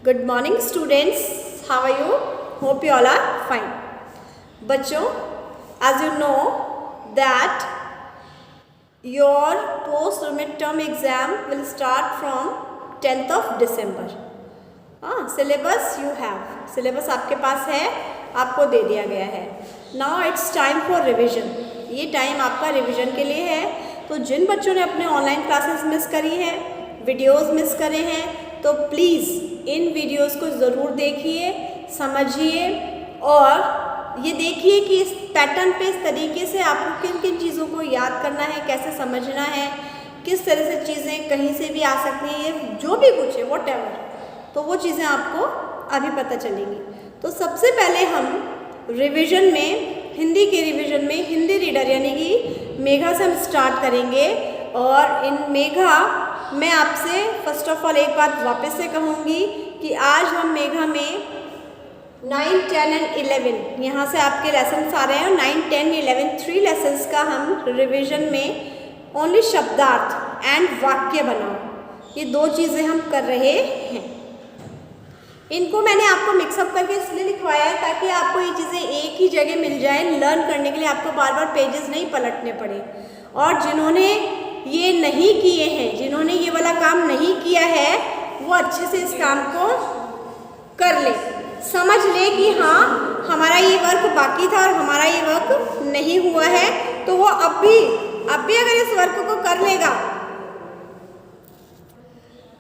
Good morning students, how are you? Hope you all are fine. बच्चों, as you know that your post midterm exam will start from 10th of December. Syllabus you have, syllabus आपके पास है, आपको दे दिया गया है. Now it's time for revision. ये time आपका revision के लिए है. तो जिन बच्चों ने अपने ऑनलाइन क्लासेस मिस करी हैं, वीडियोस मिस करे हैं, तो प्लीज़ इन वीडियोस को ज़रूर देखिए, समझिए और ये देखिए कि इस पैटर्न पे इस तरीके से आपको किन किन चीज़ों को याद करना है, कैसे समझना है, किस तरह से चीज़ें कहीं से भी आ सकती हैं, ये जो भी कुछ है व्हाटएवर, तो वो चीज़ें आपको अभी पता चलेंगी. तो सबसे पहले हम रिविज़न में, हिंदी के रिवीजन में हिंदी रीडर यानी कि मेघा से हम स्टार्ट करेंगे. और इन मेघा मैं आपसे फर्स्ट ऑफ ऑल एक बात वापस से कहूँगी कि आज हम मेघा में 9, 10 एंड 11 यहाँ से आपके लेसन आ रहे हैं. 9, 10, 11 3 लेसन्स का हम रिवीजन में ओनली शब्दार्थ एंड वाक्य बनाओ, ये 2 चीज़ें हम कर रहे हैं. इनको मैंने आपको मिक्सअप करके इसलिए लिखवाया है ताकि आपको ये चीज़ें एक ही जगह मिल जाए. लर्न करने के लिए आपको बार बार पेजेस नहीं पलटने पड़े. और जिन्होंने ये नहीं किए हैं, जिन्होंने ये वाला काम नहीं किया है, वो अच्छे से इस काम को कर ले, समझ ले कि हाँ हमारा ये वर्क बाकी था और हमारा ये वर्क नहीं हुआ है. तो वो अब भी अगर इस वर्क को कर लेगा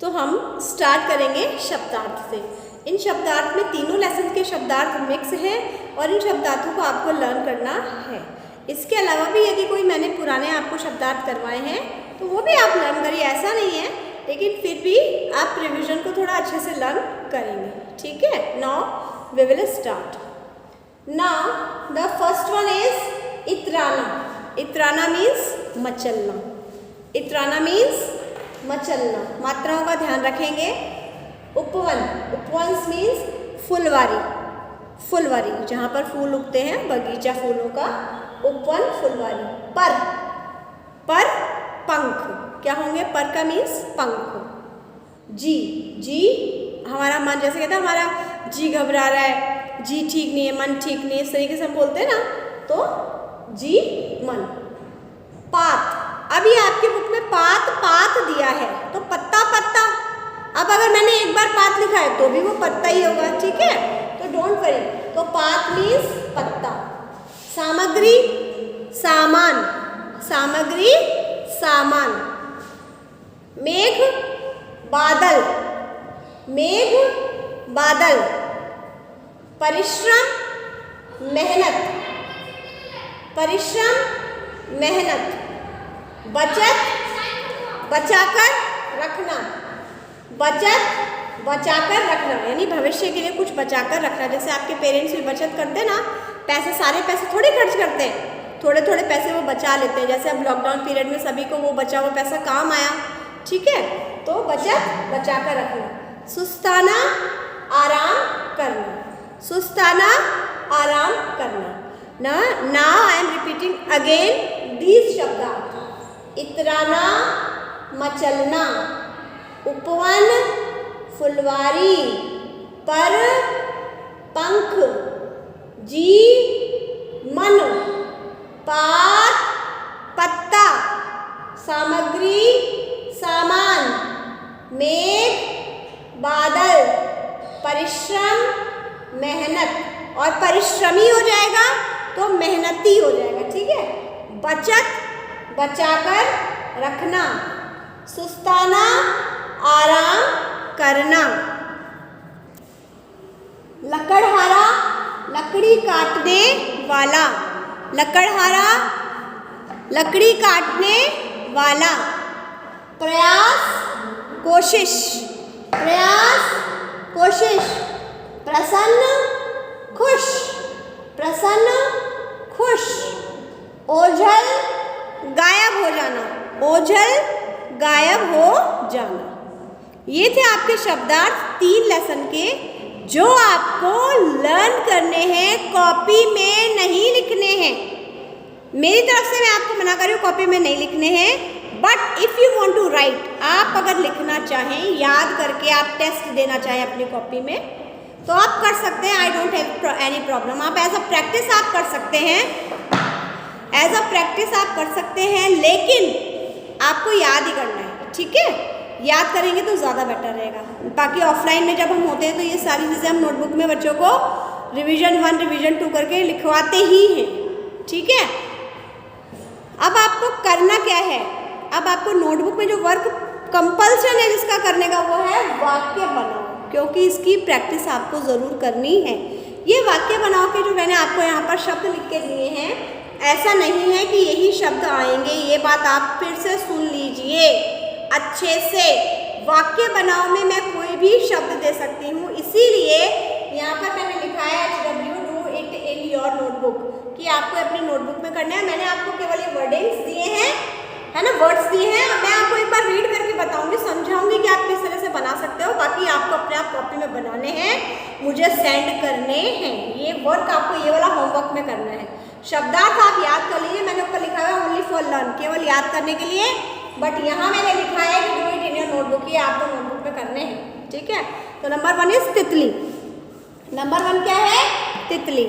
तो हम स्टार्ट करेंगे शब्दार्थ से. इन शब्दार्थ में तीनों लेसन के शब्दार्थ मिक्स हैं और इन शब्दार्थों को आपको लर्न करना है. इसके अलावा भी यदि कोई मैंने पुराने आपको शब्दार्थ करवाए हैं तो वो भी आप लर्न करिए, ऐसा नहीं है, लेकिन फिर भी आप रिवीजन को थोड़ा अच्छे से लर्न करेंगे. ठीक है. Now we will start. Now the first one is इतराना. इतराना मीन्स मचलना. इतराना मीन्स मचलना. मात्राओं का ध्यान रखेंगे. उपवन, उपवंस मीन्स फुलवारी. फुलवारी जहाँ पर फूल उगते हैं, बगीचा फूलों का, उपवन फुलवारी. पर, पर पंख, क्या होंगे? पर का मीन्स पंख. जी, जी हमारा मन, जैसे कहते हैं हमारा जी घबरा रहा है, जी ठीक नहीं है, मन ठीक नहीं है, इस तरीके से हम बोलते हैं ना, तो जी मन. पात, अभी आपके बुक में पात पात दिया है तो पत्ता पत्ता. अब अगर मैंने एक बार पात लिखा है तो भी वो पत्ता ही होगा. ठीक है, तो डोंट वरी. तो पात मीन्स पत्ता. सामग्री, सामान. सामग्री, सामान. मेघ, बादल. मेघ, बादल. परिश्रम, मेहनत. परिश्रम, मेहनत. बचत, बचाकर रखना. बचत, बचाकर रखना यानी भविष्य के लिए कुछ बचाकर रखना. जैसे आपके पेरेंट्स भी बचत करते हैं ना, पैसे, सारे पैसे थोड़ी खर्च करते हैं, थोड़े थोड़े पैसे वो बचा लेते हैं. जैसे अब लॉकडाउन पीरियड में सभी को वो बचा हुआ पैसा काम आया. ठीक है, तो बचत, बचाकर रखना. सुस्ताना, आराम करना. सुस्ताना, आराम करना. Now I am repeating again these शब्दार्थ. इतराना, मचलना. उपवन, फुलवारी. पर, पंख. जी, मन. पात, पत्ता. सामग्री, सामान. मेघ, बादल. परिश्रम, मेहनत. और परिश्रमी हो जाएगा तो मेहनती हो जाएगा. ठीक है. बचत, बचाकर रखना. सुस्ताना, आराम करना. लकड़हारा, लकड़ी काटने वाला. लकड़हारा, लकड़ी काटने वाला. प्रयास, कोशिश. प्रयास, कोशिश. प्रसन्न, खुश. प्रसन्न, खुश. ओझल, गायब हो जाना. ओझल, गायब हो जाना. ये थे आपके शब्दार्थ 3 लेसन के, जो आपको लर्न करने हैं, कॉपी में नहीं लिखने हैं. मेरी तरफ से मैं आपको मना कर रही हूँ, कॉपी में नहीं लिखने हैं. But if you want to write, आप अगर लिखना चाहें, याद करके आप टेस्ट देना चाहें अपनी कॉपी में, तो आप कर सकते हैं। आई डोंट हैव एनी प्रॉब्लम। आप एज अ प्रैक्टिस आप कर सकते हैं, एज अ प्रैक्टिस आप कर सकते हैं, लेकिन आपको याद ही करना है, ठीक है? याद करेंगे तो ज़्यादा बेटर रहेगा। बाकी ऑफलाइन में जब हम होते हैं तो ये सारी चीज़ें हम नोटबुक में बच्चों को रिवीजन 1 रिवीजन 2 करके लिखवाते ही हैं, ठीक है? अब आपको करना क्या है, अब आपको नोटबुक में जो वर्क कंपल्सन है जिसका करने का, वो है वाक्य बनाओ, क्योंकि इसकी प्रैक्टिस आपको ज़रूर करनी है। ये वाक्य बनाओ के जो मैंने आपको यहाँ पर शब्द लिख के दिए हैं, ऐसा नहीं है कि यही शब्द आएंगे, ये बात आप फिर से सुन लीजिए अच्छे से। वाक्य बनाओ में मैं कोई भी शब्द दे सकती हूँ, इसीलिए यहाँ पर मैंने लिखा है HW do it in your notebook, कि आपको अपनी नोटबुक में करना है। मैंने आपको केवल ये वर्डिंग्स दिए हैं, है ना, वर्ड्स दिए हैं। मैं आपको एक बार रीड करके बताऊंगी, समझाऊंगी कि आप किस तरह से बना सकते हो। बाकी आपको अपने आप कॉपी में बनाने हैं, मुझे सेंड करने हैं। ये वर्क आपको ये वाला होमवर्क में करना है। शब्दार्थ आप याद कर लीजिए, मैंने ऊपर लिखा है ओनली फॉर लर्न, केवल याद करने के लिए, बट यहाँ मैंने लिखा है कि do it in your notebook, ये आपको नोटबुक में करने हैं, ठीक है? तो नंबर 1 इज तितली। नंबर 1 क्या है? तितली।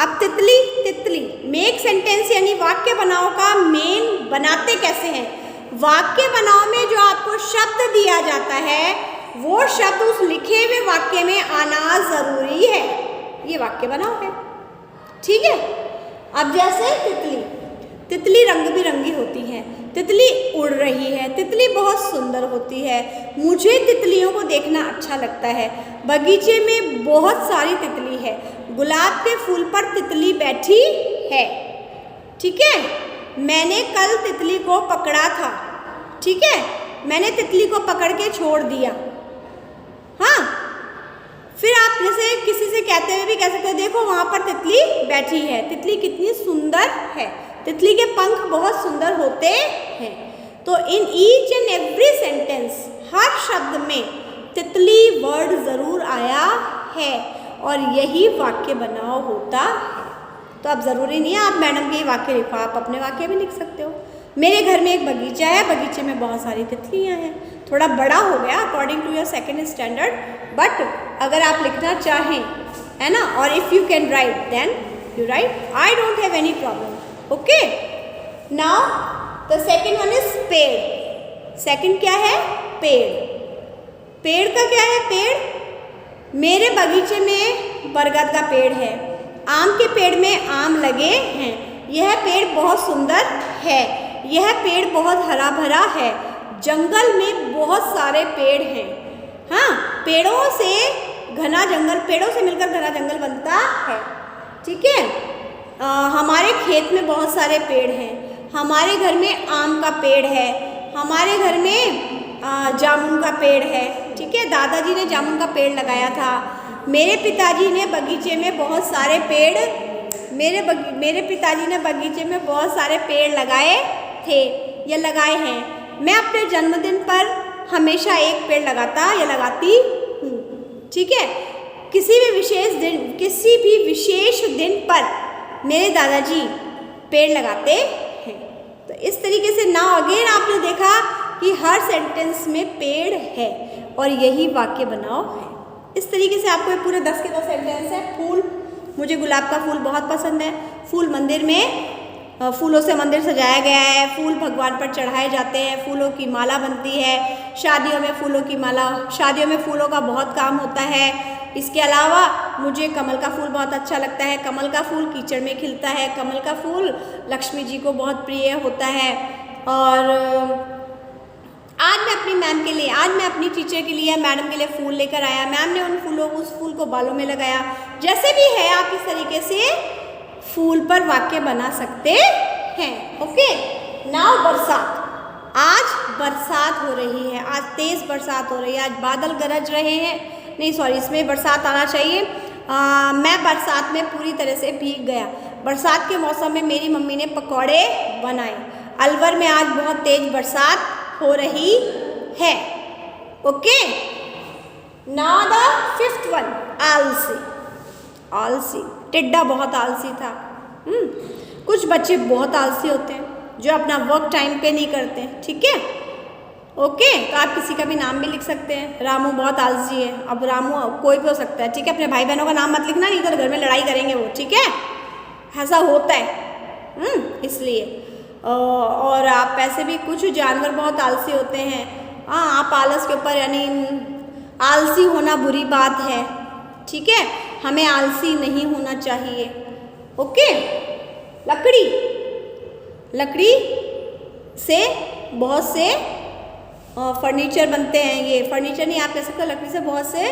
अब तितली तितली मेक सेंटेंस यानी वाक्य बनाओ का मेन बनाते कैसे हैं? वाक्य बनाओ में जो आपको शब्द दिया जाता है, वो शब्द उस लिखे हुए वाक्य में आना जरूरी है। ये वाक्य बनाओ है, ठीक है? अब जैसे तितली, तितली रंग बिरंगी होती है, तितली उड़ रही है, तितली बहुत सुंदर होती है, मुझे तितलियों को देखना अच्छा लगता है, बगीचे में बहुत सारी तितली है, गुलाब के फूल पर तितली बैठी है, ठीक है? मैंने कल तितली को पकड़ा था, ठीक है? मैंने तितली को पकड़ के छोड़ दिया। हाँ, फिर आप जैसे किसी से कहते हुए भी कह सकते हो, देखो वहाँ पर तितली बैठी है, तितली कितनी सुंदर है, तितली के पंख बहुत सुंदर होते हैं। तो in each and every sentence, हर शब्द में तितली वर्ड ज़रूर आया है, और यही वाक्य बनाओ होता है। तो अब ज़रूरी नहीं है आप मैडम के वाक्य लिखो, आप अपने वाक्य भी लिख सकते हो। मेरे घर में एक बगीचा है, बगीचे में बहुत सारी तितलियाँ हैं। थोड़ा बड़ा हो गया according to your second standard, but अगर आप लिखना चाहें, है ना, और if you can write then you write, I don't have any problem. Okay, now the second one is पेड़। सेकेंड क्या है? पेड़। पेड़ का क्या है? पेड़। मेरे बगीचे में बरगद का पेड़ है, आम के पेड़ में आम लगे हैं, यह पेड़ बहुत सुंदर है, यह पेड़ बहुत हरा भरा है, जंगल में बहुत सारे पेड़ हैं। हाँ, पेड़ों से घना जंगल, पेड़ों से मिलकर घना जंगल बनता है, ठीक है? हमारे खेत में बहुत सारे पेड़ हैं, हमारे घर में आम का पेड़ है, हमारे घर में जामुन का पेड़ है, ठीक है? दादाजी ने जामुन का पेड़ लगाया था। मेरे पिताजी ने बगीचे में बहुत सारे पेड़, मेरे पिताजी ने बगीचे में बहुत सारे पेड़ लगाए थे या लगाए हैं। मैं अपने जन्मदिन पर हमेशा एक पेड़ लगाता या लगाती हूँ, ठीक है? किसी भी विशेष दिन पर मेरे दादाजी पेड़ लगाते हैं। तो इस तरीके से नाउ अगेन आपने देखा कि हर सेंटेंस में पेड़ है और यही वाक्य बनाओ है। इस तरीके से आपको पूरे 10 के 10 सेंटेंस है। फूल, मुझे गुलाब का फूल बहुत पसंद है। फूल मंदिर में, फूलों से मंदिर सजाया गया है, फूल भगवान पर चढ़ाए जाते हैं, फूलों की माला बनती है, शादियों में फूलों की माला, शादियों में फूलों का बहुत काम होता है। इसके अलावा मुझे कमल का फूल बहुत अच्छा लगता है, कमल का फूल कीचड़ में खिलता है, कमल का फूल लक्ष्मी जी को बहुत प्रिय होता है। और आज मैं अपनी मैम के लिए, आज मैं अपनी टीचर के लिए, मैडम के लिए फूल लेकर आया, मैम ने उस फूल को बालों में लगाया। जैसे भी है आप इस तरीके से फूल पर वाक्य बना सकते हैं। ओके, नाउ बरसात। आज बरसात हो रही है, आज तेज़ बरसात हो रही है, आज बादल गरज रहे हैं, नहीं सॉरी, इसमें बरसात आना चाहिए। मैं बरसात में पूरी तरह से भीग गया। बरसात के मौसम में मेरी मम्मी ने पकौड़े बनाए। अलवर में आज बहुत तेज़ बरसात हो रही है। Okay, now the fifth one, आलसी। आलसी, टिड्डा बहुत आलसी था। कुछ बच्चे बहुत आलसी होते हैं, जो अपना वर्क टाइम पे नहीं करते, ठीक है। ओके, तो आप किसी का भी नाम भी लिख सकते हैं। रामू बहुत आलसी है, अब रामू कोई भी हो सकता है, ठीक है। अपने भाई बहनों का नाम मत लिखना, नहीं तो घर में लड़ाई करेंगे वो, ठीक है। ऐसा होता है, इसलिए। और आप ऐसे भी कुछ जानवर बहुत आलसी होते हैं। हाँ, आप आलस के ऊपर, यानी आलसी होना बुरी बात है, ठीक है। हमें आलसी नहीं होना चाहिए। ओके, लकड़ी से बहुत से फर्नीचर बनते हैं। ये फर्नीचर नहीं आप कह सकते, लकड़ी से बहुत से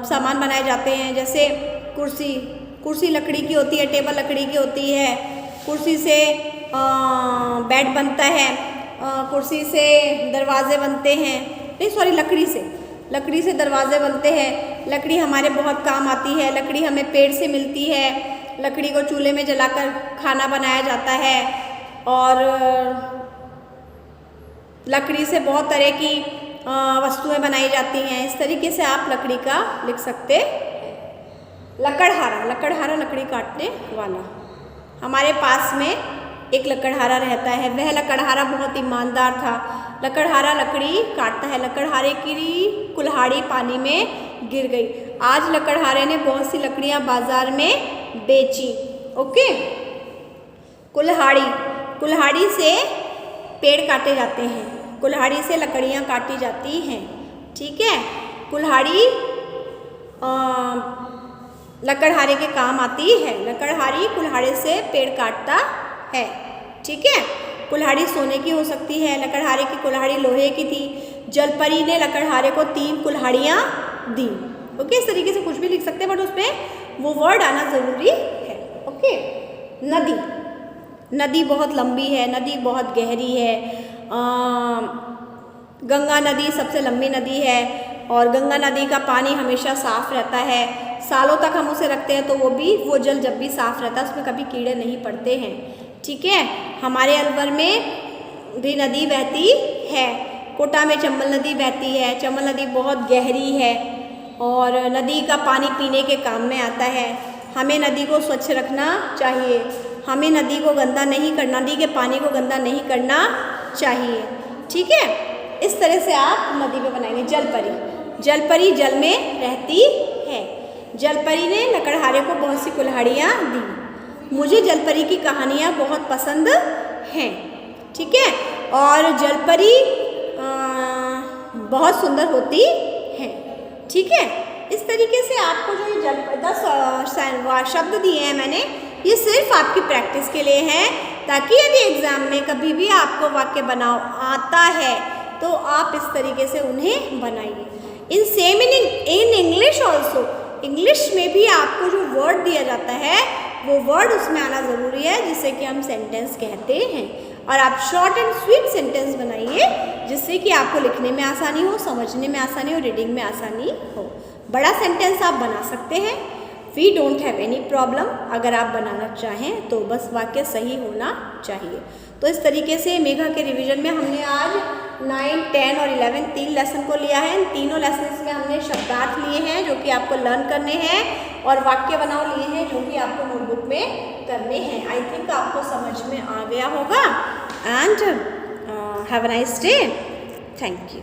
सामान बनाए जाते हैं। जैसे कुर्सी लकड़ी की होती है, टेबल लकड़ी की होती है, कुर्सी से बेड बनता है, कुर्सी से दरवाजे बनते हैं, नहीं सॉरी लकड़ी से दरवाजे बनते हैं। लकड़ी हमारे बहुत काम आती है। लकड़ी हमें पेड़ से मिलती है। लकड़ी को चूल्हे में जलाकर खाना बनाया जाता है। और लकड़ी से बहुत तरह की वस्तुएं बनाई जाती हैं। इस तरीके से आप लकड़ी का लिख सकते हैं। लकड़हारा लकड़ी काटने वाला। हमारे पास में एक लकड़हारा रहता है। वह लकड़हारा बहुत ईमानदार था। लकड़हारा लकड़ी काटता है। लकड़हारे की कुल्हाड़ी पानी में गिर गई। आज लकड़हारे ने बहुत सी लकड़ियां बाजार में बेची। ओके, कुल्हाड़ी से पेड़ काटे जाते हैं। कुल्हाड़ी से लकड़ियाँ काटी जाती हैं, ठीक है। कुल्हाड़ी लकड़हारे के काम आती है। लकड़हारी कुल्हाड़ी से पेड़ काटता है, ठीक है। कुल्हाड़ी सोने की हो सकती है। लकड़हारे की कुल्हाड़ी लोहे की थी। जलपरी ने लकड़हारे को 3 कुल्हाड़ियाँ दी। ओके, इस तरीके से कुछ भी लिख सकते हैं, बट उसमें वो वर्ड आना ज़रूरी है। ओके, नदी बहुत लंबी है। नदी बहुत गहरी है। गंगा नदी सबसे लंबी नदी है और गंगा नदी का पानी हमेशा साफ़ रहता है। सालों तक हम उसे रखते हैं तो वो जल जब भी साफ़ रहता है उसमें कभी कीड़े नहीं पड़ते हैं, ठीक है। हमारे अलवर में भी नदी बहती है। कोटा में चंबल नदी बहती है। चंबल नदी बहुत गहरी है और नदी का पानी पीने के काम में आता है। हमें नदी को स्वच्छ रखना चाहिए। हमें नदी को गंदा नहीं करना, नदी के पानी को गंदा नहीं करना चाहिए, ठीक है। इस तरह से आप नदी में बनाएंगे। जलपरी जल में रहती है। जलपरी ने लकड़हारे को बहुत सी कुल्हाड़ियाँ दी। मुझे जलपरी की कहानियाँ बहुत पसंद हैं, ठीक है। और जलपरी बहुत सुंदर होती है, ठीक है। इस तरीके से आपको जो ये 10 शब्द दिए हैं मैंने, ये सिर्फ आपकी प्रैक्टिस के लिए हैं, ताकि यदि एग्ज़ाम में कभी भी आपको वाक्य बनाओ आता है तो आप इस तरीके से उन्हें बनाइए। In same in English also, English में भी आपको जो वर्ड दिया जाता है वो वर्ड उसमें आना ज़रूरी है, जिसे कि हम सेंटेंस कहते हैं। और आप शॉर्ट एंड स्वीट सेंटेंस बनाइए, जिससे कि आपको लिखने में आसानी हो, समझने में आसानी हो, रीडिंग में आसानी हो। बड़ा सेंटेंस आप बना सकते हैं। We don't have any problem. अगर आप बनाना चाहें तो बस वाक्य सही होना चाहिए। तो इस तरीके से मेघा के रिवीजन में हमने आज 9, 10 और 11 3 लेसन को लिया है। इन तीनों लेसन में हमने शब्दार्थ लिए हैं जो कि आपको लर्न करने हैं, और वाक्य बनाओ लिए हैं जो कि आपको नोटबुक में करने हैं। आई थिंक आपको समझ में आ गया होगा। And have a nice day. Thank you.